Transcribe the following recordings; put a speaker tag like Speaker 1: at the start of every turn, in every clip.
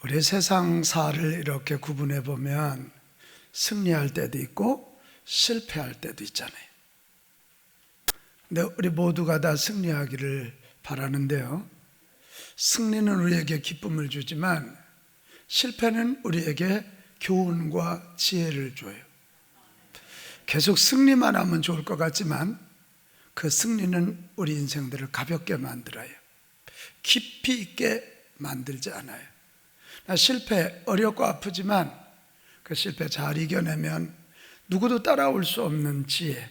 Speaker 1: 우리 세상사를 이렇게 구분해 보면 승리할 때도 있고 실패할 때도 있잖아요. 근데 우리 모두가 다 승리하기를 바라는데요, 승리는 우리에게 기쁨을 주지만 실패는 우리에게 교훈과 지혜를 줘요. 계속 승리만 하면 좋을 것 같지만 그 승리는 우리 인생들을 가볍게 만들어요. 깊이 있게 만들지 않아요. 실패 어렵고 아프지만 그 실패 잘 이겨내면 누구도 따라올 수 없는 지혜,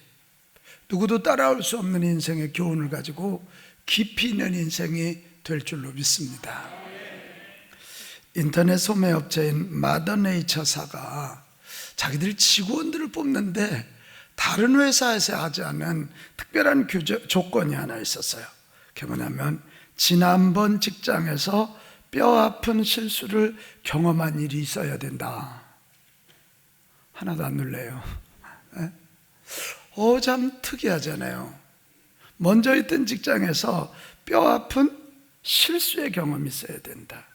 Speaker 1: 누구도 따라올 수 없는 인생의 교훈을 가지고 깊이 있는 인생이 될 줄로 믿습니다. 인터넷 소매업체인 마더네이처사가 자기들 직원들을 뽑는데 다른 회사에서 하지 않은 특별한 조건이 하나 있었어요. 그게 뭐냐면 지난번 직장에서 뼈아픈 실수를 경험한 일이 있어야 된다. 하나도 안 놀래요. 참 특이하잖아요. 먼저 있던 직장에서 뼈아픈 실수의 경험이 있어야 된다.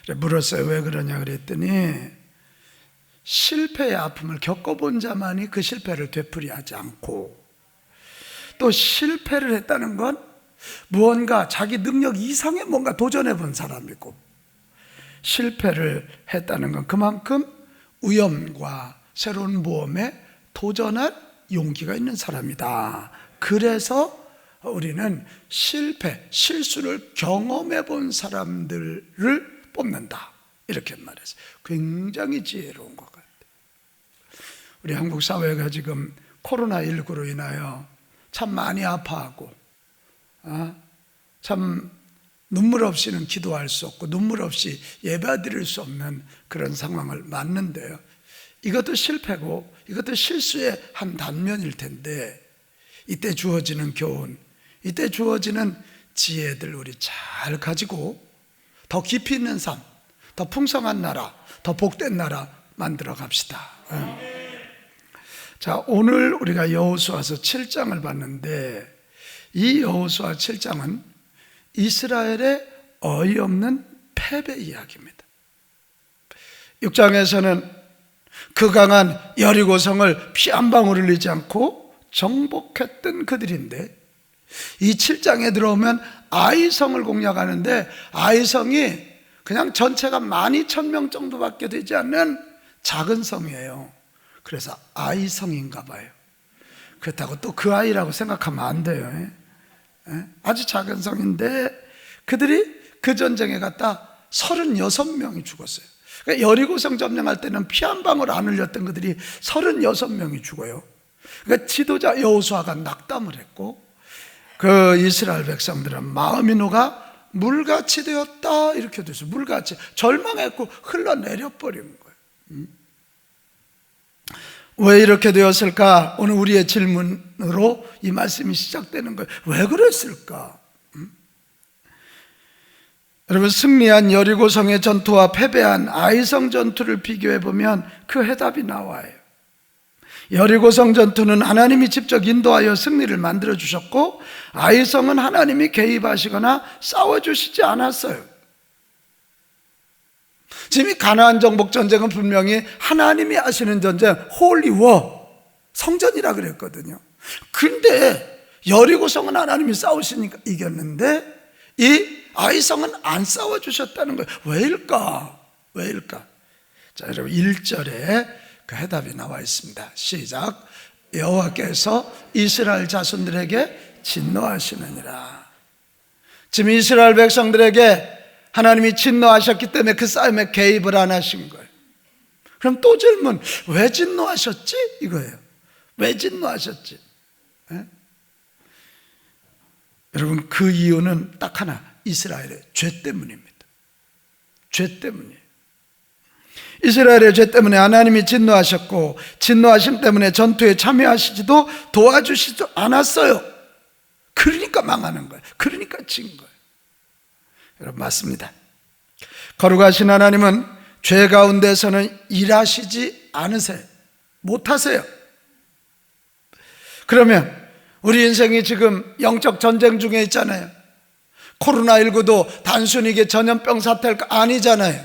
Speaker 1: 물었어요. 왜 그러냐 그랬더니 실패의 아픔을 겪어본 자만이 그 실패를 되풀이하지 않고, 또 실패를 했다는 건 무언가 자기 능력 이상의 뭔가 도전해 본 사람이고, 실패를 했다는 건 그만큼 위험과 새로운 모험에 도전할 용기가 있는 사람이다. 그래서 우리는 실패, 실수를 경험해 본 사람들을 뽑는다, 이렇게 말했어요. 굉장히 지혜로운 것 같아요. 우리 한국 사회가 지금 코로나19로 인하여 참 많이 아파하고, 참 눈물 없이는 기도할 수 없고 눈물 없이 예배드릴 수 없는 그런 상황을 맞는데요, 이것도 실패고 이것도 실수의 한 단면일 텐데, 이때 주어지는 교훈, 이때 주어지는 지혜들 우리 잘 가지고 더 깊이 있는 삶, 더 풍성한 나라, 더 복된 나라 만들어 갑시다. 자, 오늘 우리가 여호수아서 7장을 봤는데, 이 여호수아 7장은 이스라엘의 어이없는 패배 이야기입니다. 6장에서는 그 강한 여리고성을 피 한 방울 흘리지 않고 정복했던 그들인데, 이 7장에 들어오면 아이성을 공략하는데, 아이성이 그냥 전체가 12,000명 정도밖에 되지 않는 작은 성이에요. 그래서 아이성인가 봐요. 그렇다고 또 그 아이라고 생각하면 안 돼요. 아주 작은 성인데 그들이 그 전쟁에 갔다 36명이 죽었어요. 그러니까 여리고성 점령할 때는 피 한 방울 안 흘렸던 그들이 36명이 죽어요. 그러니까 지도자 여호수아가 낙담을 했고, 그 이스라엘 백성들은 마음이 녹아 물같이 되었다, 이렇게 됐어요. 물같이 절망했고 흘러내려 버린 거예요. 왜 이렇게 되었을까? 오늘 우리의 질문으로 이 말씀이 시작되는 거예요. 왜 그랬을까? 여러분, 승리한 여리고성의 전투와 패배한 아이성 전투를 비교해 보면 그 해답이 나와요. 여리고성 전투는 하나님이 직접 인도하여 승리를 만들어 주셨고, 아이성은 하나님이 개입하시거나 싸워주시지 않았어요. 지금 이 가나안 정복 전쟁은 분명히 하나님이 하시는 전쟁, 홀리워, 성전이라 그랬거든요. 근데 여리고성은 하나님이 싸우시니까 이겼는데 이 아이성은 안 싸워주셨다는 거예요. 왜일까? 왜일까? 자, 여러분 1절에 그 해답이 나와 있습니다. 시작. 여호와께서 이스라엘 자손들에게 진노하시느니라. 지금 이스라엘 백성들에게 하나님이 진노하셨기 때문에 그 싸움에 개입을 안 하신 거예요. 그럼 또 질문, 왜 진노하셨지? 이거예요. 왜 진노하셨지? 여러분, 그 이유는 딱 하나, 이스라엘의 죄 때문입니다. 죄 때문이에요. 이스라엘의 죄 때문에 하나님이 진노하셨고, 진노하심 때문에 전투에 참여하시지도 도와주시지도 않았어요. 그러니까 망하는 거예요. 그러니까 진 거예요. 여러분, 맞습니다. 거룩하신 하나님은 죄 가운데서는 일하시지 않으세요. 못하세요. 그러면 우리 인생이 지금 영적 전쟁 중에 있잖아요. 코로나19도 단순히 이게 전염병 사태일 거 아니잖아요.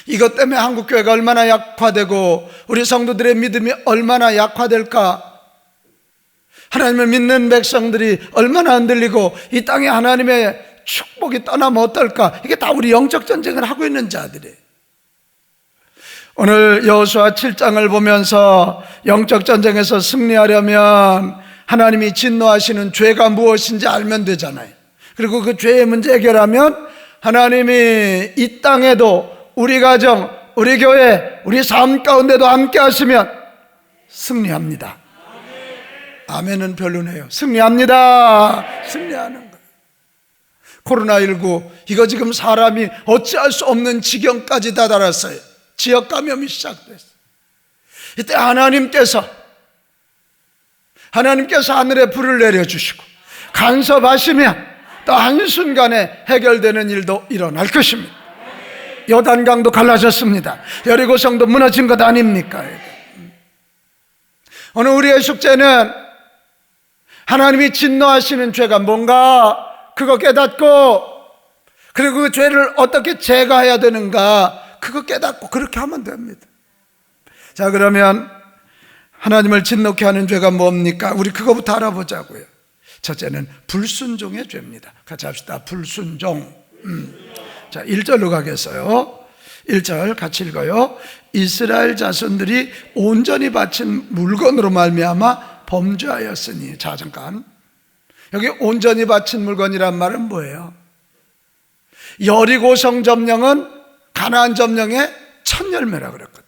Speaker 1: 이것 때문에 한국교회가 얼마나 약화되고 우리 성도들의 믿음이 얼마나 약화될까? 하나님을 믿는 백성들이 얼마나 흔들리고 이 땅에 하나님의 축복이 떠나면 어떨까? 이게 다 우리 영적 전쟁을 하고 있는 자들이에요. 오늘 여호수아 7장을 보면서 영적 전쟁에서 승리하려면 하나님이 진노하시는 죄가 무엇인지 알면 되잖아요. 그리고 그 죄의 문제 해결하면 하나님이 이 땅에도 우리 가정, 우리 교회, 우리 삶 가운데도 함께 하시면 승리합니다. 아멘은 별로네요. 승리합니다. 승리하는 거예요. 코로나19 이거 지금 사람이 어찌할 수 없는 지경까지 다다랐어요. 지역 감염이 시작됐어요. 이때 하나님께서 하늘에 불을 내려주시고 간섭하시면 또 한순간에 해결되는 일도 일어날 것입니다. 요단강도 갈라졌습니다. 여리고성도 무너진 것 아닙니까? 오늘 우리의 숙제는 하나님이 진노하시는 죄가 뭔가 그거 깨닫고, 그리고 그 죄를 어떻게 제거해야 되는가 그거 깨닫고 그렇게 하면 됩니다. 자, 그러면 하나님을 진노케 하는 죄가 뭡니까? 우리 그거부터 알아보자고요. 첫째는 불순종의 죄입니다. 같이 합시다. 불순종. 자, 1절로 가겠어요. 1절 같이 읽어요. 이스라엘 자손들이 온전히 바친 물건으로 말미암아 범죄하였으니. 자, 잠깐, 여기 온전히 바친 물건이란 말은 뭐예요? 여리고성 점령은 가나안 점령의 첫 열매라 그랬거든.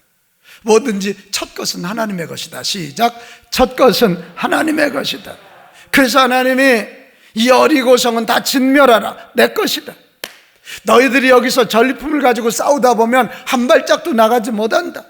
Speaker 1: 뭐든지 첫 것은 하나님의 것이다. 시작. 첫 것은 하나님의 것이다. 그래서 하나님이 이 여리고성은 다 진멸하라, 내 것이다. 너희들이 여기서 전리품을 가지고 싸우다 보면 한 발짝도 나가지 못한다.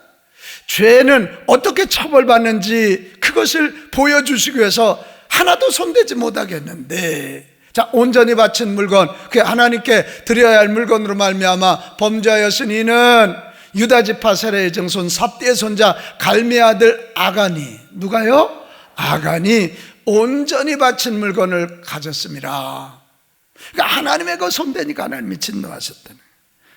Speaker 1: 죄는 어떻게 처벌받는지 그것을 보여주시기 위해서 하나도 손대지 못하겠는데, 자, 온전히 바친 물건, 그 하나님께 드려야 할 물건으로 말미암아 범죄하였으니 이는 유다 지파 세레의 증손 삽디의 손자 갈미의 아들 아간이, 누가요? 아간이 온전히 바친 물건을 가졌습니다. 그러니까 하나님의 거 손대니까 하나님이 진노하셨다는.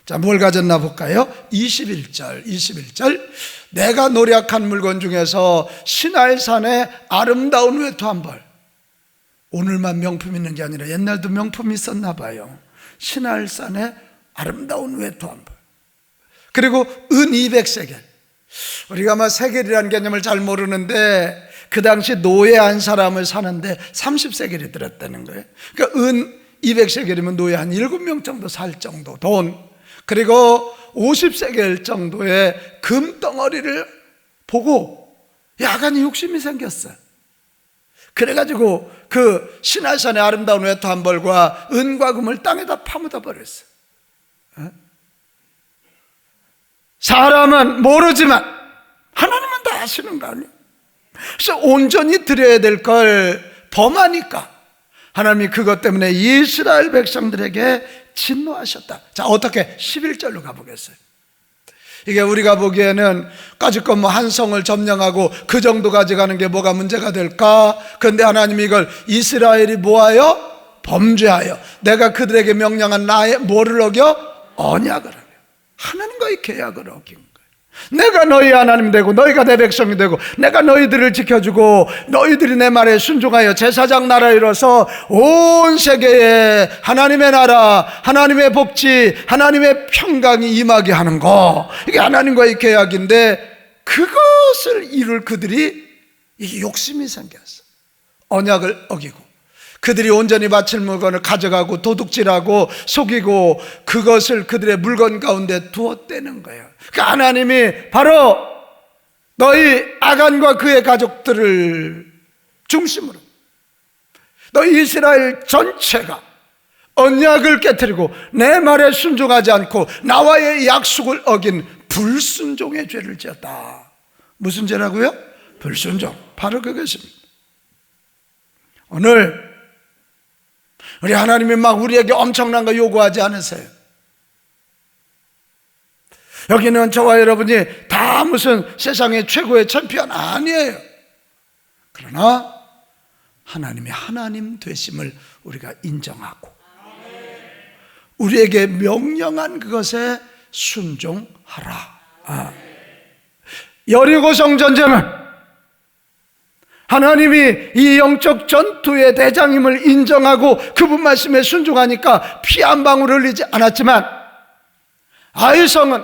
Speaker 1: 자, 뭘 가졌나 볼까요? 21절. 내가 노력한 물건 중에서 시나이산의 아름다운 외투 한 벌. 오늘만 명품 있는 게 아니라 옛날도 명품이 있었나 봐요. 시나이산의 아름다운 외투 한 벌. 그리고 은 200세겔. 우리가 아마 세겔이라는 개념을 잘 모르는데 그 당시 노예 한 사람을 사는데 30세겔이 들었다는 거예요. 그러니까 은 200세겔이면 노예 한 7명 정도 살 정도 돈, 그리고 50세겔 정도의 금덩어리를 보고 야간이 욕심이 생겼어요. 그래가지고 그 시나이산의 아름다운 외투 한 벌과 은과 금을 땅에다 파묻어 버렸어요. 사람은 모르지만 하나님은 다 아시는 거 아니에요? 그래서 온전히 드려야 될 걸 범하니까 하나님이 그것 때문에 이스라엘 백성들에게 진노하셨다. 자, 어떻게? 11절로 가보겠어요. 이게 우리가 보기에는 까짓것 뭐 한 성을 점령하고 그 정도 가져가는 게 뭐가 문제가 될까? 그런데 하나님이 이걸 이스라엘이 뭐하여? 범죄하여 내가 그들에게 명령한 나의 뭐를 어겨? 언약을 어겨. 하나님과의 계약을 어긴 거예요. 내가 너희 하나님 되고 너희가 내 백성이 되고 내가 너희들을 지켜주고 너희들이 내 말에 순종하여 제사장 나라 이뤄서 온 세계에 하나님의 나라, 하나님의 복지, 하나님의 평강이 임하게 하는 거, 이게 하나님과의 계약인데 그것을 이룰 그들이 이게 욕심이 생겼어. 언약을 어기고 그들이 온전히 바칠 물건을 가져가고 도둑질하고 속이고 그것을 그들의 물건 가운데 두었다는 거예요. 그러니까 하나님이 바로 너희 아간과 그의 가족들을 중심으로 너희 이스라엘 전체가 언약을 깨뜨리고 내 말에 순종하지 않고 나와의 약속을 어긴 불순종의 죄를 지었다. 무슨 죄라고요? 불순종. 바로 그것입니다. 오늘 우리 하나님이 막 우리에게 엄청난 거 요구하지 않으세요. 여기는 저와 여러분이 다 무슨 세상의 최고의 챔피언 아니에요. 그러나 하나님의 하나님 되심을 우리가 인정하고 우리에게 명령한 그것에 순종하라. 여리고성 전쟁은 하나님이 이 영적 전투의 대장임을 인정하고 그분 말씀에 순종하니까 피 한 방울 흘리지 않았지만, 아이성은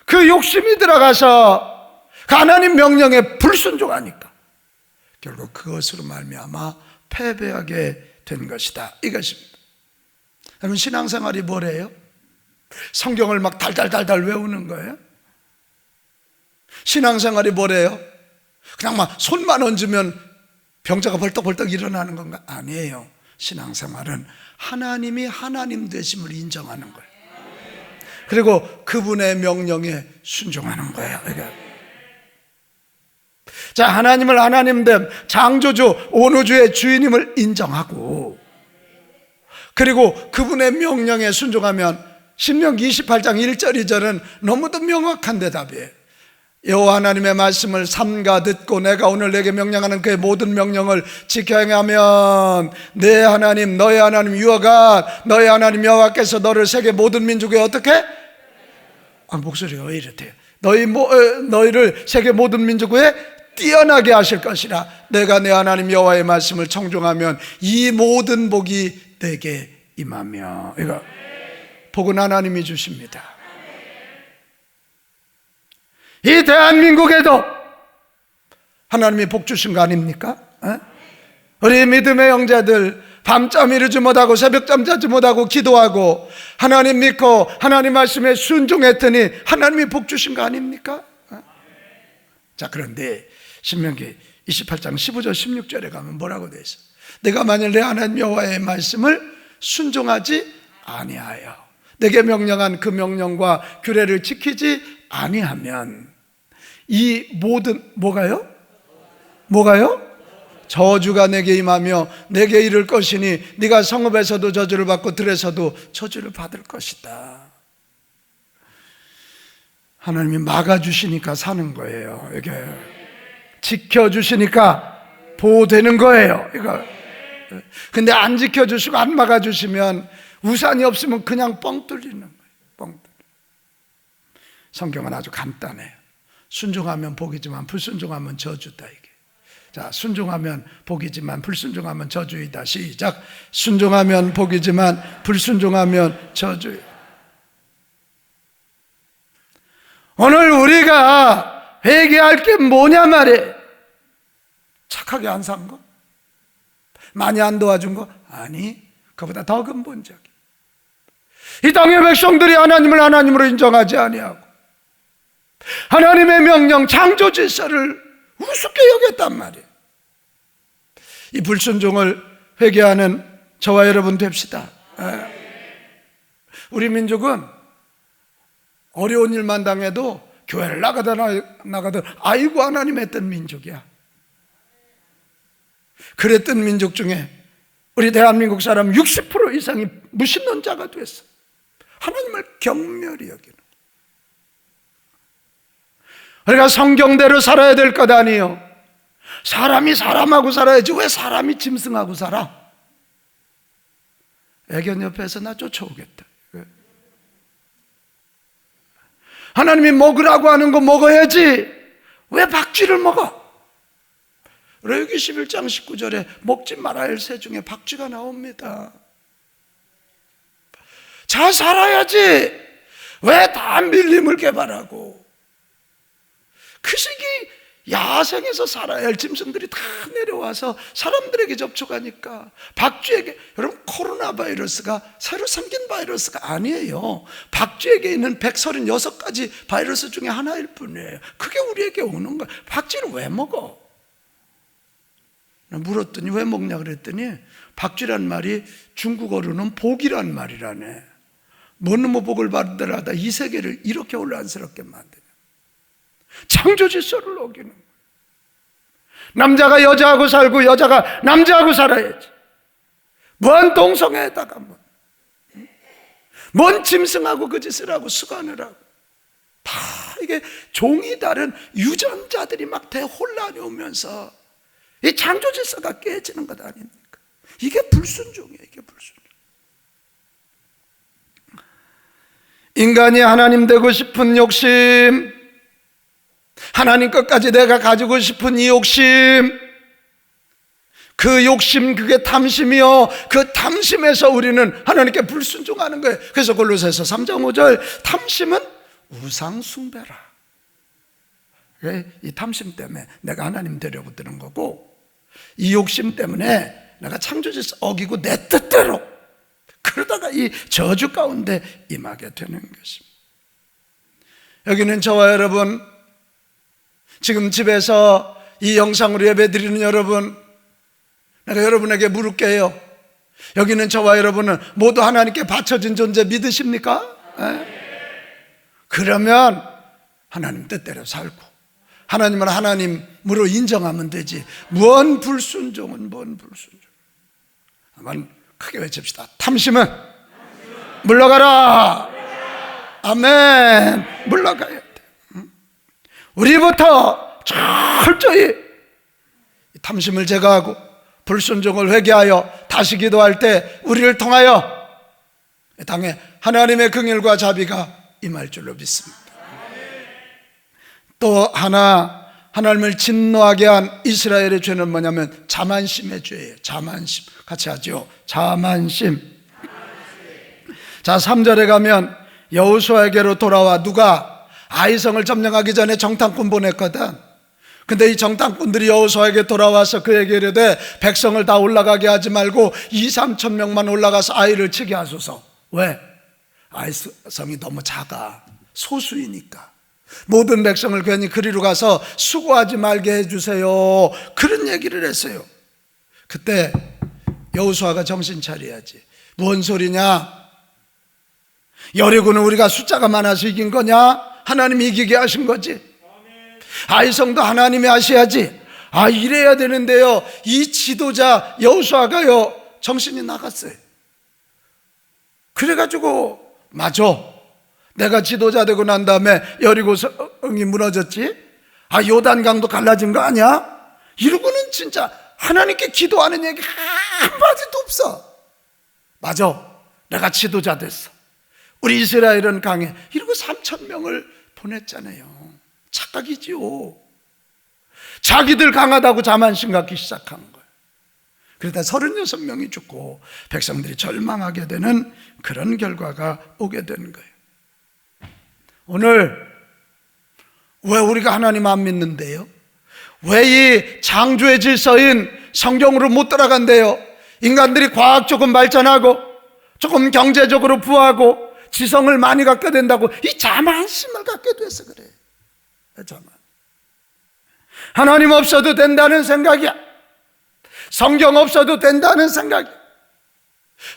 Speaker 1: 그 욕심이 들어가서 하나님 명령에 불순종하니까 결국 그것으로 말미암아 패배하게 된 것이다, 이것입니다. 여러분, 신앙생활이 뭐래요? 성경을 막 달달달달 외우는 거예요? 신앙생활이 뭐래요? 그냥 막 손만 얹으면 병자가 벌떡벌떡 일어나는 건가? 아니에요. 신앙생활은 하나님이 하나님 되심을 인정하는 거예요. 그리고 그분의 명령에 순종하는 거예요. 자, 하나님을 하나님됨, 창조주, 온 우주의 주인임을 인정하고, 그리고 그분의 명령에 순종하면 신명기 28장 1절 2절은 너무도 명확한 대답이에요. 여호와 하나님의 말씀을 삼가 듣고 내가 오늘 내게 명령하는 그의 모든 명령을 지켜 행하면 내 하나님, 너의 하나님 여호와가, 너의 하나님 여호와께서 너를 세계 모든 민족에 어떻게? 목소리가 왜 이렇대요? 너희를 세계 모든 민족에 뛰어나게 하실 것이라. 내가 내 하나님 여호와의 말씀을 청종하면 이 모든 복이 내게 임하며. 이거 복은 하나님이 주십니다. 이 대한민국에도 하나님이 복 주신 거 아닙니까? 우리 믿음의 형제들 밤잠 이루지 못하고 새벽잠 자지 못하고 기도하고 하나님 믿고 하나님 말씀에 순종했더니 하나님이 복 주신 거 아닙니까? 자, 그런데 신명기 28장 15절 16절에 가면 뭐라고 돼 있어? 내가 만일 내 하나님 여호와의 말씀을 순종하지 아니하여 내게 명령한 그 명령과 규례를 지키지 아니하면 이 모든 뭐가요? 저주가 내게 임하며 내게 이를 것이니 네가 성읍에서도 저주를 받고 들에서도 저주를 받을 것이다. 하나님이 막아주시니까 사는 거예요. 이게 지켜주시니까 보호되는 거예요. 이거. 근데 안 지켜주시고 안 막아주시면 우산이 없으면 그냥 뻥 뚫리는 거예요. 뻥 뚫려. 성경은 아주 간단해요. 순종하면 복이지만 불순종하면 저주다, 이게. 자, 순종하면 복이지만 불순종하면 저주이다. 시작. 순종하면 복이지만 불순종하면 저주이다. 오늘 우리가 회개할 게 뭐냐 말이에요. 착하게 안 산 거? 많이 안 도와준 거? 아니, 그보다 더 근본적인, 이 땅의 백성들이 하나님을 하나님으로 인정하지 아니하고 하나님의 명령, 창조 질서를 우습게 여겼단 말이에요. 이 불순종을 회개하는 저와 여러분 됩시다. 우리 민족은 어려운 일만 당해도 교회를 나가든 아이고 하나님 했던 민족이야. 그랬던 민족 중에 우리 대한민국 사람 60% 이상이 무신론자가 됐어. 하나님을 경멸히 여기는. 우리가 성경대로 살아야 될 것 아니에요. 사람이 사람하고 살아야지 왜 사람이 짐승하고 살아? 애견 옆에서 나 쫓아오겠다. 하나님이 먹으라고 하는 거 먹어야지 왜 박쥐를 먹어? 레위기 11장 19절에 먹지 말아야 할 새 중에 박쥐가 나옵니다. 잘 살아야지 왜 다 밀림을 개발하고 그 시기 야생에서 살아야 할 짐승들이 다 내려와서 사람들에게 접촉하니까 박쥐에게, 여러분 코로나 바이러스가 새로 생긴 바이러스가 아니에요. 박쥐에게 있는 136가지 바이러스 중에 하나일 뿐이에요. 그게 우리에게 오는 거예요. 박쥐를 왜 먹어? 물었더니 왜 먹냐 그랬더니 박쥐란 말이 중국어로는 복이란 말이라네. 뭐는 뭐 복을 받으라다 이 세계를 이렇게 혼란스럽게 만드냐. 창조 질서를 어기는 거예요. 남자가 여자하고 살고 여자가 남자하고 살아야지. 뭔 동성애에다가 뭔 짐승하고 그 짓을 하고 수간을 하고 다 이게 종이 다른 유전자들이 막 대혼란이 오면서 이 창조 질서가 깨지는 것 아닙니까? 이게 불순종이에요. 이게 불순종. 인간이 하나님 되고 싶은 욕심, 하나님 것까지 내가 가지고 싶은 이 욕심, 그 욕심, 그게 탐심이요. 그 탐심에서 우리는 하나님께 불순종하는 거예요. 그래서 골로새서 3장 5절, 탐심은 우상 숭배라. 이 탐심 때문에 내가 하나님 되려고 드는 거고, 이 욕심 때문에 내가 창조주에서 어기고 내 뜻대로, 그러다가 이 저주 가운데 임하게 되는 것입니다. 여기는 저와 여러분, 지금 집에서 이 영상으로 예배드리는 여러분, 내가 여러분에게 물을게요. 여기는 저와 여러분은 모두 하나님께 바쳐진 존재 믿으십니까? 그러면 하나님 뜻대로 살고 하나님을 하나님으로 인정하면 되지. 뭔 불순종은 뭔 불순종. 한번 크게 외칩시다. 탐심은 물러가라. 아멘. 물러가야 돼. 우리부터 철저히 탐심을 제거하고 불순종을 회개하여 다시 기도할 때 우리를 통하여 이 땅에 하나님의 긍휼과 자비가 임할 줄로 믿습니다. 또 하나님을 진노하게 한 이스라엘의 죄는 뭐냐면 자만심의 죄예요. 자만심. 같이 하죠. 자만심. 자, 3절에 가면 여호수아에게로 돌아와 누가 아이성을 점령하기 전에 정탐꾼 보냈거든. 근데 이 정탐꾼들이 여호수아에게 돌아와서 그에게 이르되 백성을 다 올라가게 하지 말고 2-3천 명만 올라가서 아이를 치게 하소서. 왜? 아이성이 너무 작아. 소수이니까. 모든 백성을 괜히 그리로 가서 수고하지 말게 해주세요. 그런 얘기를 했어요. 그때 여호수아가 정신 차려야지. 뭔 소리냐? 여리고는 우리가 숫자가 많아서 이긴 거냐? 하나님이 이기게 하신 거지. 아이성도 하나님이 하셔야지. 이래야 되는데요, 이 지도자 여호수아가요 정신이 나갔어요. 그래가지고 맞아, 내가 지도자 되고 난 다음에 여리고 성이 무너졌지? 요단강도 갈라진 거 아니야? 이러고는 진짜 하나님께 기도하는 얘기 한마디도 없어. 맞아, 내가 지도자 됐어. 우리 이스라엘은 강해. 이러고 3천 명을 보냈잖아요. 착각이지요. 자기들 강하다고 자만심 갖기 시작한 거예요. 그러다 36명이 죽고 백성들이 절망하게 되는 그런 결과가 오게 된 거예요. 오늘 왜 우리가 하나님 안 믿는데요? 왜 이 창조의 질서인 성경으로 못 따라간대요? 인간들이 과학 조금 발전하고 조금 경제적으로 부하고 지성을 많이 갖게 된다고 이 자만심을 갖게 돼서 그래요. 자만. 하나님 없어도 된다는 생각이야. 성경 없어도 된다는 생각이야.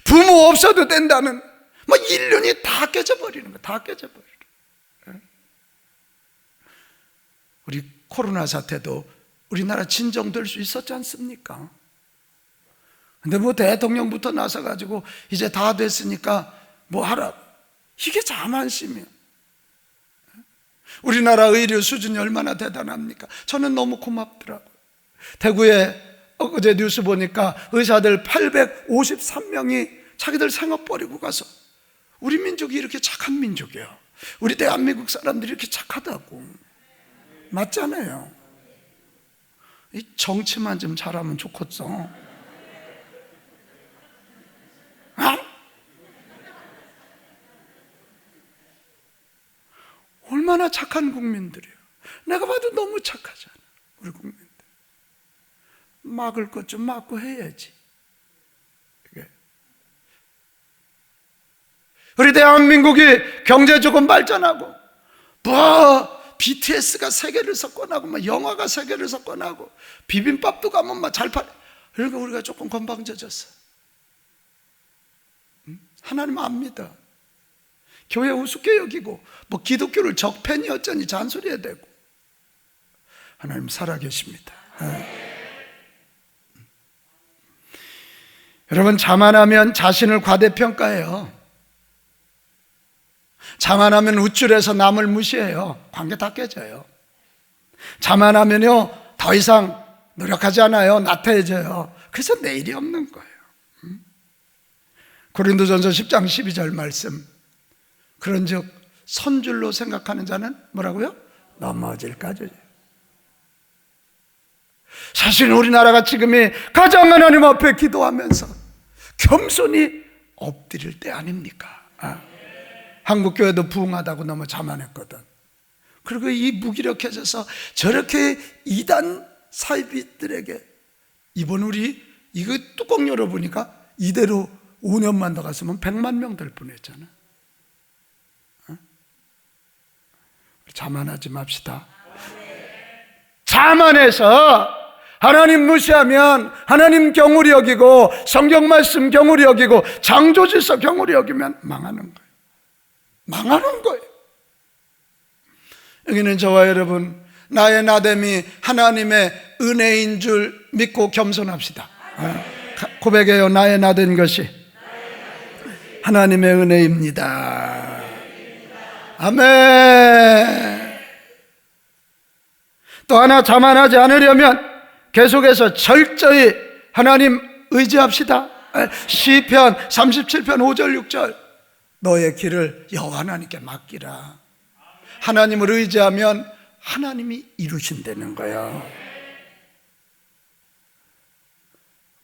Speaker 1: 부모 없어도 된다는, 인륜이 다 깨져버리는 거야. 다 깨져버리는 거야. 우리 코로나 사태도 우리나라 진정될 수 있었지 않습니까? 근데 대통령부터 나서가지고 이제 다 됐으니까 하라. 이게 자만심이에요. 우리나라 의료 수준이 얼마나 대단합니까? 저는 너무 고맙더라고요. 대구에 어제 뉴스 보니까 의사들 853명이 자기들 생업 버리고 가서, 우리 민족이 이렇게 착한 민족이야. 우리 대한민국 사람들이 이렇게 착하다고. 맞잖아요. 이 정치만 좀 잘하면 좋겠어. 얼마나 착한 국민들이에요. 내가 봐도 너무 착하잖아, 우리 국민들. 막을 것 좀 막고 해야지. 우리 대한민국이 경제 조금 발전하고, BTS가 세계를 석권하고, 영화가 세계를 석권하고, 비빔밥도 가면 잘 팔. 그러니까 우리가 조금 건방져졌어. 하나님 안 믿어. 교회 우습게 여기고, 기독교를 적폐니 어쩌니 잔소리해야 되고. 하나님 살아계십니다. 여러분, 자만하면 자신을 과대평가해요. 자만하면 우쭐해서 남을 무시해요. 관계 다 깨져요. 자만하면요, 더 이상 노력하지 않아요. 나태해져요. 그래서 내일이 없는 거예요. 고린도전서 10장 12절 말씀, 그런즉 선줄로 생각하는 자는 뭐라고요? 넘어질까지. 사실 우리나라가 지금이 가장 하나님 앞에 기도하면서 겸손히 엎드릴 때 아닙니까? 한국교회도 부흥하다고 너무 자만했거든. 그리고 이 무기력해져서 저렇게 이단 사이비들에게 이번 우리 이거 뚜껑 열어보니까 이대로 5년만 더 갔으면 100만 명 될 뻔했잖아. 자만하지 맙시다. 자만해서 하나님 무시하면, 하나님 경홀히 여기고, 성경 말씀 경홀히 여기고, 창조질서 경홀히 여기면 망하는 거예요. 망하는 거예요. 여기는 저와 여러분, 나의 나됨이 하나님의 은혜인 줄 믿고 겸손합시다. 고백해요. 나의 나된 것이 하나님의 은혜입니다. 아멘. 또 하나, 자만하지 않으려면 계속해서 철저히 하나님 의지합시다. 시편 37편 5절 6절, 너의 길을 여호와 하나님께 맡기라. 하나님을 의지하면 하나님이 이루신다는 거야.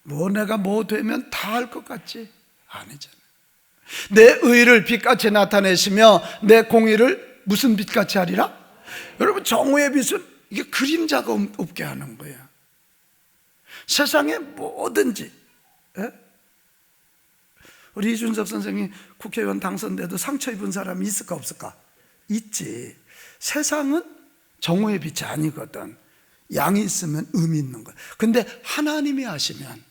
Speaker 1: 뭐 내가 뭐 되면 다 할 것 같지? 아니잖아. 내 의를 빛같이 나타내시며 내 공의를 무슨 빛같이 하리라? 여러분, 정오의 빛은 이게 그림자가 없게 하는 거야. 세상에 뭐든지, 우리 이준석 선생님 국회의원 당선돼도 상처 입은 사람이 있을까 없을까? 있지. 세상은 정오의 빛이 아니거든. 양이 있으면 의미 있는 거야. 근데 하나님이 하시면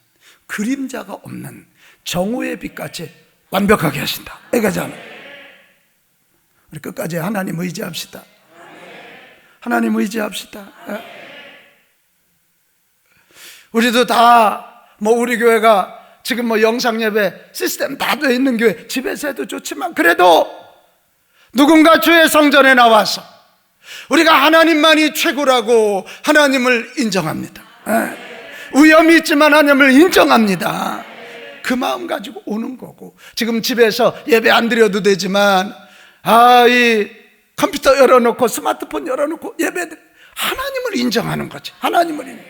Speaker 1: 그림자가 없는 정오의 빛같이 완벽하게 하신다. 이거잖아. 우리 끝까지 하나님 의지합시다. 하나님 의지합시다. 우리도 다 우리 교회가 지금 영상 예배 시스템 다 돼 있는 교회, 집에서 해도 좋지만 그래도 누군가 주의 성전에 나와서 우리가 하나님만이 최고라고 하나님을 인정합니다. 위험이 있지만 하나님을 인정합니다. 그 마음 가지고 오는 거고, 지금 집에서 예배 안 드려도 되지만 이 컴퓨터 열어놓고 스마트폰 열어놓고 예배, 하나님을 인정하는 거지. 하나님을 인정.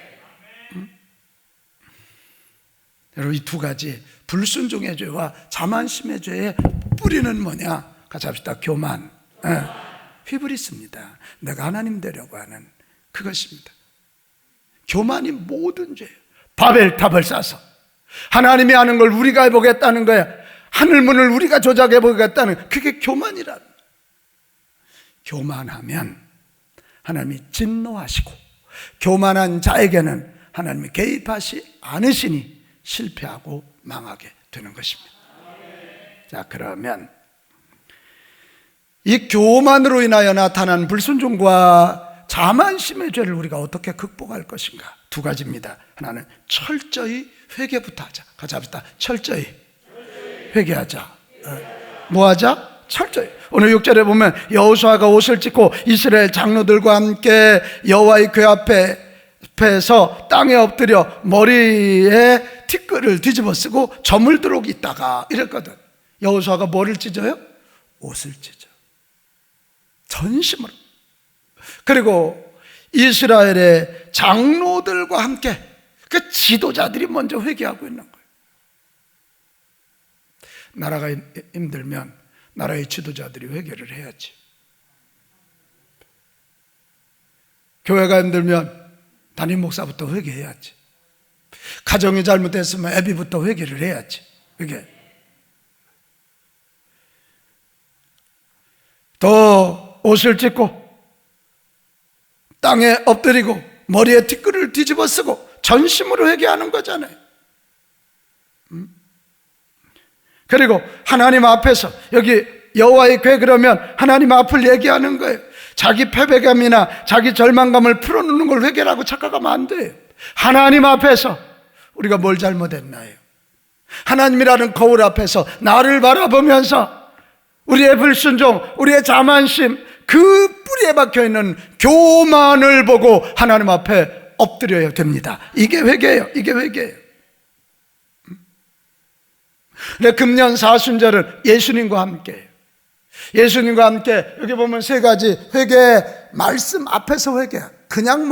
Speaker 1: 여러분, 이 두 가지, 불순종의 죄와 자만심의 죄의 뿌리는 뭐냐? 같이 합시다. 교만, 휘브리스입니다. 내가 하나님 되려고 하는 그것입니다. 교만이 모든 죄예요. 바벨탑을 쌓아서 하나님이 하는 걸 우리가 해보겠다는 거야. 하늘문을 우리가 조작해보겠다는, 그게 교만이라는 거야. 교만하면 하나님이 진노하시고, 교만한 자에게는 하나님이 개입하시 않으시니 실패하고 망하게 되는 것입니다. 자, 그러면 이 교만으로 인하여 나타난 불순종과 자만심의 죄를 우리가 어떻게 극복할 것인가? 두 가지입니다. 하나는 철저히 회개부터 하자. 같이 합시다. 철저히 회개하자. 뭐 하자? 철저히. 오늘 6절에 보면 여호수아가 옷을 찢고 이스라엘 장로들과 함께 여호와의 궤 앞에서 땅에 엎드려 머리에 티끌을 뒤집어 쓰고 저물도록 있다가 이랬거든. 여호수아가 뭐를 찢어요? 옷을 찢어. 전심으로. 그리고 이스라엘의 장로들과 함께, 그 지도자들이 먼저 회개하고 있는 거예요. 나라가 힘들면 나라의 지도자들이 회개를 해야지. 교회가 힘들면 담임 목사부터 회개해야지. 가정이 잘못됐으면 애비부터 회개를 해야지. 회개. 또 옷을 찢고 땅에 엎드리고 머리에 티끌을 뒤집어 쓰고 전심으로 회개하는 거잖아요. 그리고 하나님 앞에서, 여기 여호와의 궤 그러면 하나님 앞을 얘기하는 거예요. 자기 패배감이나 자기 절망감을 풀어놓는 걸 회개라고 착각하면 안 돼요. 하나님 앞에서 우리가 뭘 잘못했나요? 하나님이라는 거울 앞에서 나를 바라보면서 우리의 불순종, 우리의 자만심, 그 뿌리에 박혀있는 교만을 보고 하나님 앞에 엎드려야 됩니다. 이게 회개예요. 이게 회개예요. 근데 금년 사순절은 예수님과 함께, 예수님과 함께 여기 보면 세 가지 회개, 말씀 앞에서 회개. 그냥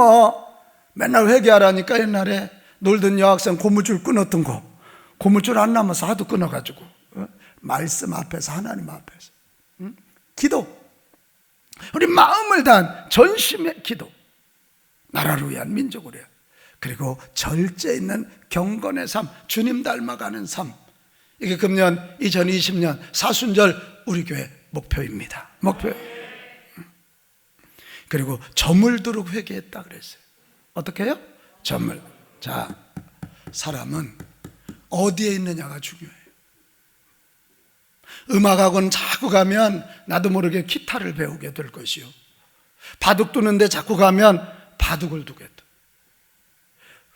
Speaker 1: 맨날 회개하라니까 옛날에 놀던 여학생 고무줄 끊었던 거, 고무줄 안 남아서 하도 끊어가지고 말씀 앞에서, 하나님 앞에서 기도, 우리 마음을 다한 전심의 기도, 나라를 위한, 민족을 위한, 그리고 절제 있는 경건의 삶, 주님 닮아가는 삶. 이게 금년 2020년 사순절 우리 교회 목표입니다. 목표. 그리고 저물도록 회개했다 그랬어요. 어떻게 해요? 저물. 자, 사람은 어디에 있느냐가 중요해요. 음악학원 자꾸 가면 나도 모르게 기타를 배우게 될 것이요, 바둑 두는데 자꾸 가면 바둑을 두게 돼.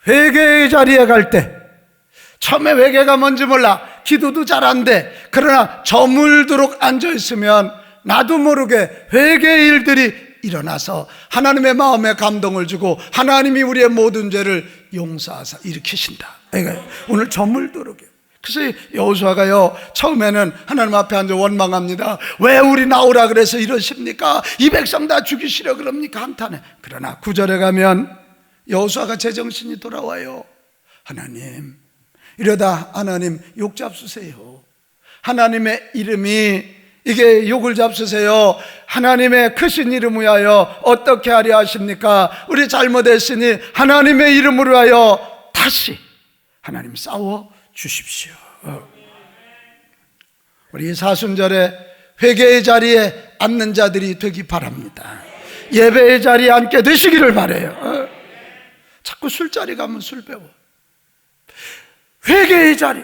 Speaker 1: 회개의 자리에 갈 때 처음에 회개가 뭔지 몰라, 기도도 잘 안 돼. 그러나 저물도록 앉아있으면 나도 모르게 회개의 일들이 일어나서 하나님의 마음에 감동을 주고 하나님이 우리의 모든 죄를 용서하사 일으키신다. 오늘 저물도록 해요. 그래서 여호수아가요, 처음에는 하나님 앞에 앉아 원망합니다. 왜 우리 나오라 그래서 이러십니까? 이 백성 다 죽이시려 그럽니까? 한탄해. 그러나 9절에 가면 여호수아가 제정신이 돌아와요. 하나님, 이러다 하나님 욕 잡수세요. 하나님의 이름이 이게 욕을 잡수세요. 하나님의 크신 이름 위하여 어떻게 하려 하십니까? 우리 잘못했으니 하나님의 이름으로 하여 다시 하나님 싸워 주십시오. 우리 사순절에 회개의 자리에 앉는 자들이 되기 바랍니다. 예배의 자리에 앉게 되시기를 바라요. 자꾸 술자리 가면 술 배워. 회개의 자리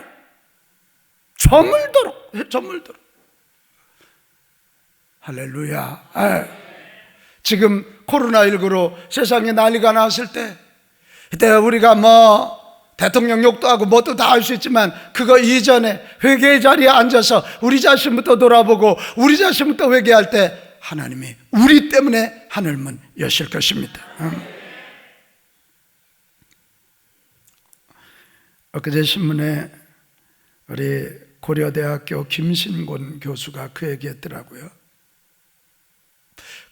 Speaker 1: 저물도록. 할렐루야. 지금 코로나19로 세상에 난리가 났을 때, 이때 우리가 대통령 욕도 하고 뭣도 다 할 수 있지만 그거 이전에 회개의 자리에 앉아서 우리 자신부터 돌아보고 우리 자신부터 회개할 때 하나님이 우리 때문에 하늘문 여실 것입니다. 엊그제 신문에 우리 고려대학교 김신곤 교수가 그 얘기했더라고요.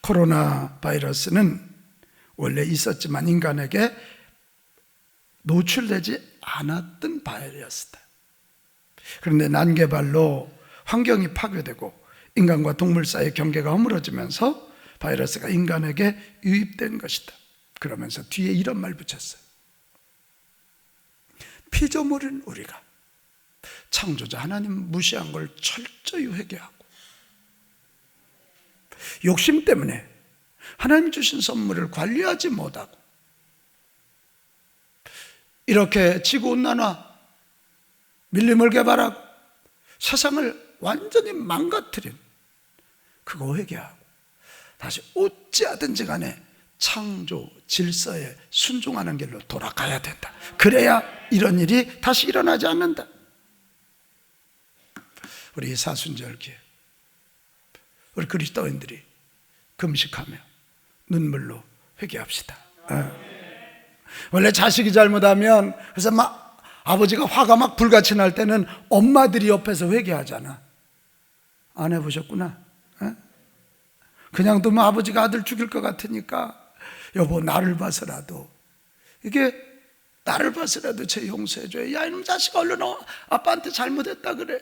Speaker 1: 코로나 바이러스는 원래 있었지만 인간에게 노출되지 않았던 바이러스다. 그런데 난개발로 환경이 파괴되고 인간과 동물 사이의 경계가 허물어지면서 바이러스가 인간에게 유입된 것이다. 그러면서 뒤에 이런 말 붙였어요. 피조물인 우리가 창조자 하나님 무시한 걸 철저히 회개하고 욕심 때문에 하나님 주신 선물을 관리하지 못하고 이렇게 지구온난화, 밀림을 개발하고 세상을 완전히 망가뜨린 그거 회개하고 다시 어찌하든지 간에 창조 질서에 순종하는 길로 돌아가야 된다. 그래야 이런 일이 다시 일어나지 않는다. 우리 사순절기에 우리 그리스도인들이 금식하며 눈물로 회개합시다. 원래 자식이 잘못하면, 그래서 아버지가 화가 막 불같이 날 때는 엄마들이 옆에서 회개하잖아. 안 해보셨구나. 그냥 두면 아버지가 아들 죽일 것 같으니까 여보 나를 봐서라도, 이게 나를 봐서라도 제 용서해줘요. 야 이놈 자식아 얼른 아빠한테 잘못했다 그래.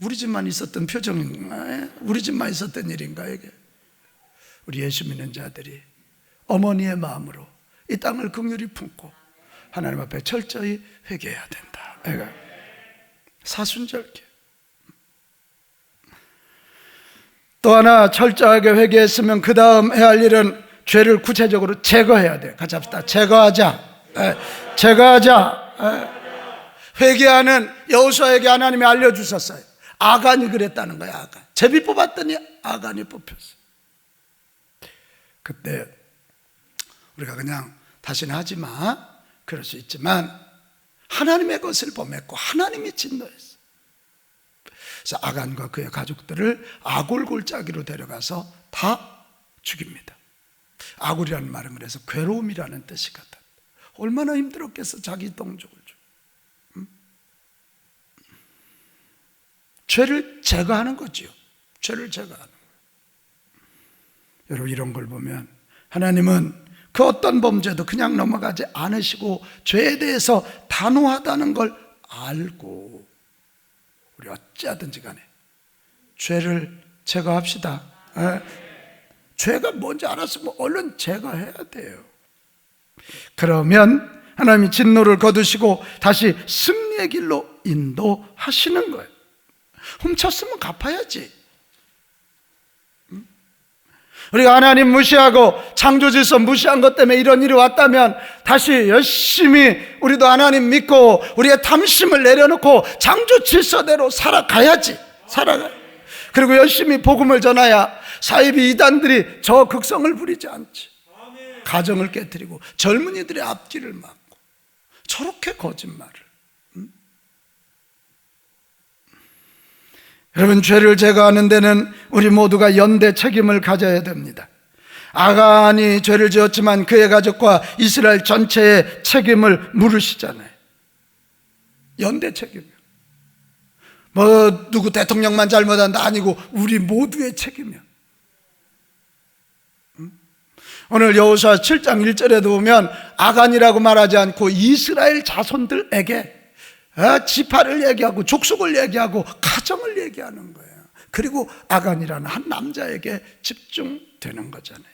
Speaker 1: 우리 집만 있었던 표정인가? 우리 집만 있었던 일인가 이게? 우리 예수 믿는 자들이 어머니의 마음으로 이 땅을 긍휼히 품고 하나님 앞에 철저히 회개해야 된다. 사순절기. 또 하나 철저하게 회개했으면 그 다음 해야 할 일은 죄를 구체적으로 제거해야 돼. 같이 합시다. 제거하자. 제거하자. 회개하는 여호수아에게 하나님이 알려주셨어요. 아간이 그랬다는 거야. 아간. 제비 뽑았더니 아간이 뽑혔어. 그때 우리가 그냥 다시는 하지 마 그럴 수 있지만 하나님의 것을 범했고 하나님이 진노했어. 그래서 아간과 그의 가족들을 아골 골짜기로 데려가서 다 죽입니다. 아골이라는 말은 그래서 괴로움이라는 뜻이거든. 얼마나 힘들었겠어. 자기 동족을 죽. 죄를 제거하는 거지요. 죄를 제거하는 거예요. 여러분, 이런 걸 보면 하나님은 그 어떤 범죄도 그냥 넘어가지 않으시고 죄에 대해서 단호하다는 걸 알고 우리 어찌하든지 간에 죄를 제거합시다. 죄가 뭔지 알았으면 얼른 제거해야 돼요. 그러면 하나님이 진노를 거두시고 다시 승리의 길로 인도하시는 거예요. 훔쳤으면 갚아야지. 우리가 하나님 무시하고 창조질서 무시한 것 때문에 이런 일이 왔다면 다시 열심히 우리도 하나님 믿고 우리의 탐심을 내려놓고 창조질서대로 살아가야지. 그리고 열심히 복음을 전해야 사이비 이단들이 저 극성을 부리지 않지. 가정을 깨뜨리고 젊은이들의 앞길을 막고 저렇게 거짓말을. 여러분, 죄를 제거하는 데는 우리 모두가 연대 책임을 가져야 됩니다. 아간이 죄를 지었지만 그의 가족과 이스라엘 전체의 책임을 물으시잖아요. 연대 책임이요. 누구 대통령만 잘못한다 아니고 우리 모두의 책임이요. 오늘 여호수아 7장 1절에도 보면 아간이라고 말하지 않고 이스라엘 자손들에게 지파를 얘기하고 족속을 얘기하고 가정을 얘기하는 거예요. 그리고 아간이라는 한 남자에게 집중되는 거잖아요.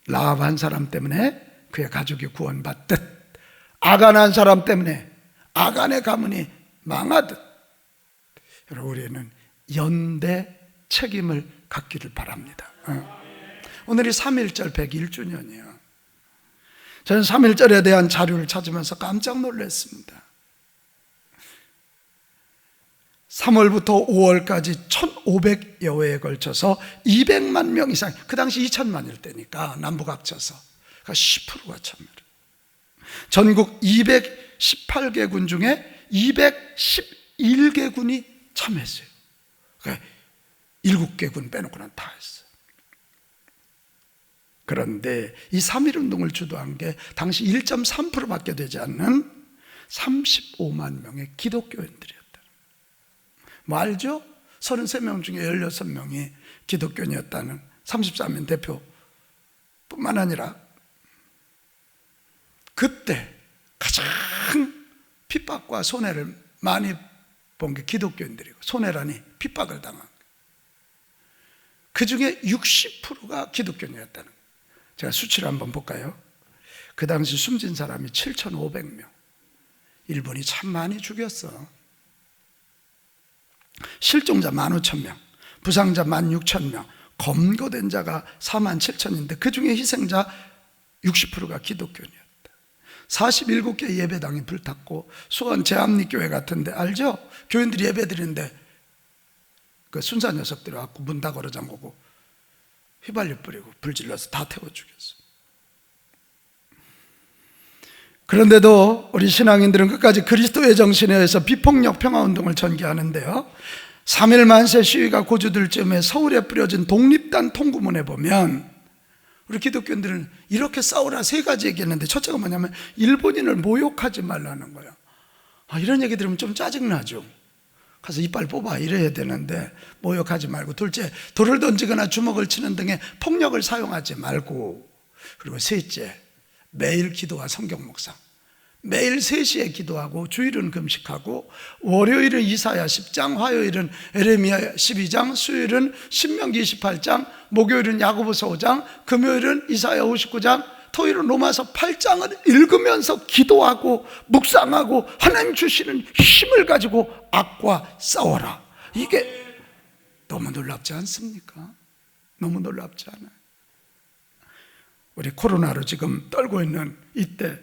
Speaker 1: 라합 한 사람 때문에 그의 가족이 구원받듯 아간 한 사람 때문에 아간의 가문이 망하듯 여러분, 우리는 연대 책임을 갖기를 바랍니다. 오늘이 3.1절 101주년이에요. 저는 3.1절에 대한 자료를 찾으면서 깜짝 놀랐습니다. 3월부터 5월까지 1,500여 회에 걸쳐서 200만 명 이상, 그 당시 2천만일 때니까 남북 합쳐서 10%가 참여를. 전국 218개군 중에 211개군이 참여했어요. 그러니까 7개군 빼놓고는 다 했어요. 그런데 이 3.1운동을 주도한 게 당시 1.3%밖에 되지 않는 35만 명의 기독교인들이었다. 뭐 알죠? 33명 중에 16명이 기독교인이었다는 33인 대표뿐만 아니라 그때 가장 핍박과 손해를 많이 본 게 기독교인들이고, 손해라니 핍박을 당한 거예요. 그 중에 60%가 기독교인이었다는 거예요. 제가 수치를 한번 볼까요? 그 당시 숨진 사람이 7,500명. 일본이 참 많이 죽였어. 실종자 15,000명, 부상자 16,000명, 검거된 자가 47,000인데 그 중에 희생자 60%가 기독교인이었다. 47개 예배당이 불탔고, 수원 제합리교회 같은데 알죠? 교인들이 예배 드리는데 그 순사 녀석들이 와서 문 다 걸어 잠그고 휘발유 뿌리고 불 질러서 다 태워 죽였어. 그런데도 우리 신앙인들은 끝까지 그리스도의 정신에 의해서 비폭력 평화운동을 전개하는데요, 3.1 만세 시위가 고조될 즈음에 서울에 뿌려진 독립단 통구문에 보면 우리 기독교인들은 이렇게 싸우라 3가지 얘기했는데, 첫째가 뭐냐면 일본인을 모욕하지 말라는 거야. 이런 얘기 들으면 좀 짜증나죠. 가서 이빨 뽑아 이래야 되는데 모욕하지 말고, 둘째 돌을 던지거나 주먹을 치는 등의 폭력을 사용하지 말고, 그리고 셋째 매일 기도와 성경 묵상, 매일 3시에 기도하고 주일은 금식하고, 월요일은 이사야 10장, 화요일은 에레미야 12장, 수요일은 신명기 28장, 목요일은 야고보서 5장, 금요일은 이사야 59장, 토요일은 로마서 8장을 읽으면서 기도하고 묵상하고 하나님 주시는 힘을 가지고 악과 싸워라. 이게 너무 놀랍지 않습니까? 너무 놀랍지 않아요? 우리 코로나로 지금 떨고 있는 이때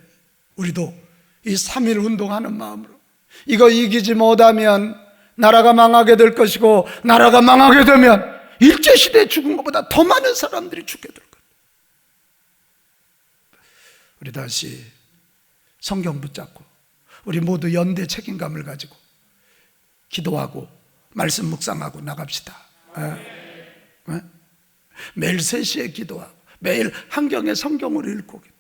Speaker 1: 우리도 이 3.1 운동하는 마음으로, 이거 이기지 못하면 나라가 망하게 될 것이고, 나라가 망하게 되면 일제시대에 죽은 것보다 더 많은 사람들이 죽게 될 것. 우리 다시 성경 붙잡고 우리 모두 연대 책임감을 가지고 기도하고 말씀 묵상하고 나갑시다. 매일 3시에 기도하고 매일 한경의 성경을 읽고 기도.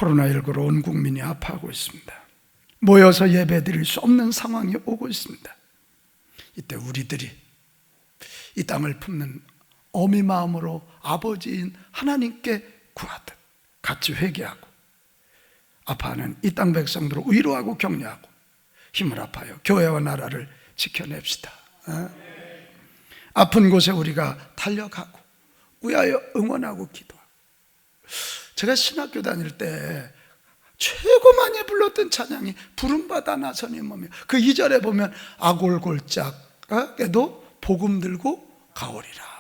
Speaker 1: 코로나19로 온 국민이 아파하고 있습니다. 모여서 예배드릴 수 없는 상황이 오고 있습니다. 이때 우리들이 이 땅을 품는 어미 마음으로 아버지인 하나님께 구하듯 같이 회개하고 아파하는 이 땅 백성들을 위로하고 격려하고 힘을 합하여 교회와 나라를 지켜냅시다. 아픈 곳에 우리가 달려가고 위하여 응원하고 기도하고. 제가 신학교 다닐 때 최고 많이 불렀던 찬양이 부름받아 나서니 몸이요. 그 2절에 보면 아골골짝에도 복음 들고 가오리라.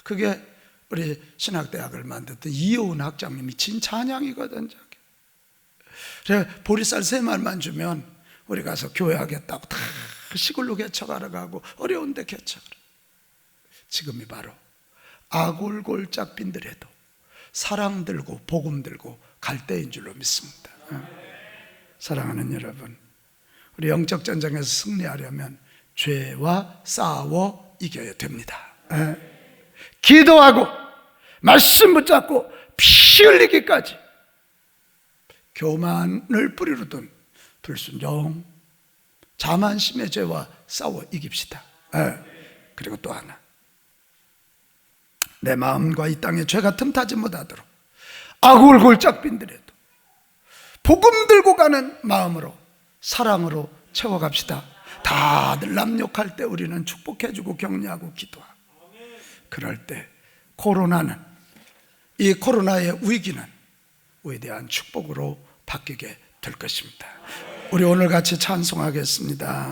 Speaker 1: 그게 우리 신학대학을 만들었던 이효은 학장님이 진 찬양이거든. 그래 보리쌀 3말만 주면 우리 가서 교회하겠다고 다 시골로 개척하러 가고 어려운 데 개척하러. 지금이 바로 아골골짝 빈들에도 사랑 들고 복음 들고 갈 때인 줄로 믿습니다. 사랑하는 여러분, 우리 영적 전쟁에서 승리하려면 죄와 싸워 이겨야 됩니다. 기도하고 말씀 붙잡고 피 흘리기까지 교만을 뿌리로 둔 불순종, 자만심의 죄와 싸워 이깁시다. 그리고 또 하나, 내 마음과 이 땅에 죄가 틈타지 못하도록 아골골짝 빈들에도 복음 들고 가는 마음으로 사랑으로 채워갑시다. 다들 남욕할 때 우리는 축복해주고 격려하고 기도하고, 그럴 때 이 코로나의 위기는 위대한 축복으로 바뀌게 될 것입니다. 우리 오늘 같이 찬송하겠습니다.